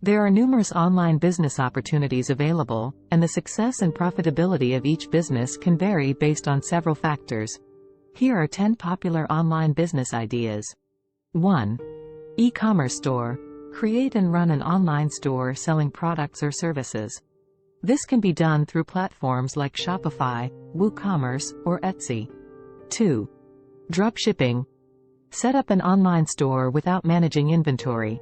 There are numerous online business opportunities available, and the success and profitability of each business can vary based on several factors. Here are 10 popular online business ideas. 1. E-commerce store. Create and run an online store selling products or services. This can be done through platforms like Shopify, WooCommerce, or Etsy. 2. Dropshipping. Set up an online store without managing inventory.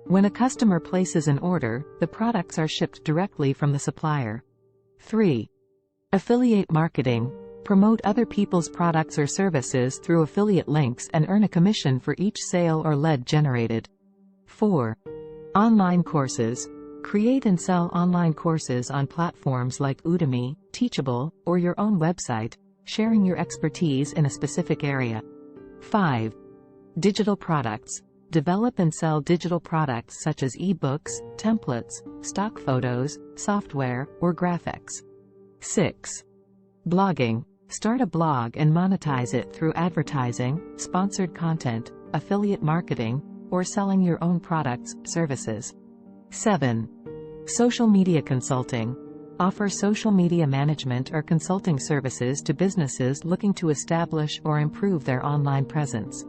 When a customer places an order, the products are shipped directly from the supplier. 3. Affiliate marketing. Promote other people's products or services through affiliate links and earn a commission for each sale or lead generated. 4. Online courses. Create and sell online courses on platforms like Udemy, Teachable, or your own website, sharing your expertise in a specific area. 5. Digital products. Develop and sell digital products such as e-books, templates, stock photos, software, or graphics. 6. Blogging. Start a blog and monetize it through advertising, sponsored content, affiliate marketing, or selling your own products, services. 7. Social media consulting. Offer social media management or consulting services to businesses looking to establish or improve their online presence.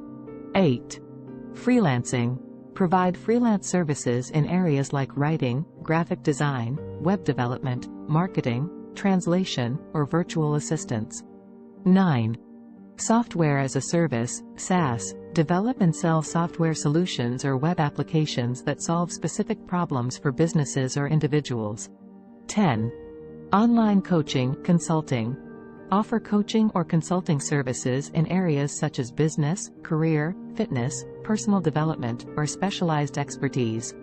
8. Freelancing. Provide freelance services in areas like writing, graphic design, web development, marketing, translation, or virtual assistance. 9. Software as a service, SaaS. Develop and sell software solutions or web applications that solve specific problems for businesses or individuals. 10. Online coaching, consulting. Offer coaching or consulting services in areas such as business, career, fitness, personal development, or specialized expertise.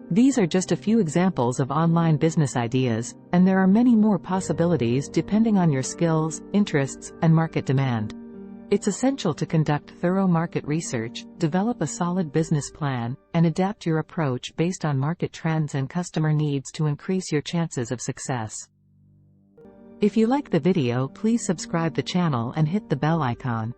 These are just a few examples of online business ideas, and there are many more possibilities depending on your skills, interests, and market demand. It's essential to conduct thorough market research, develop a solid business plan, and adapt your approach based on market trends and customer needs to increase your chances of success. If you like the video, please subscribe the channel and hit the bell icon.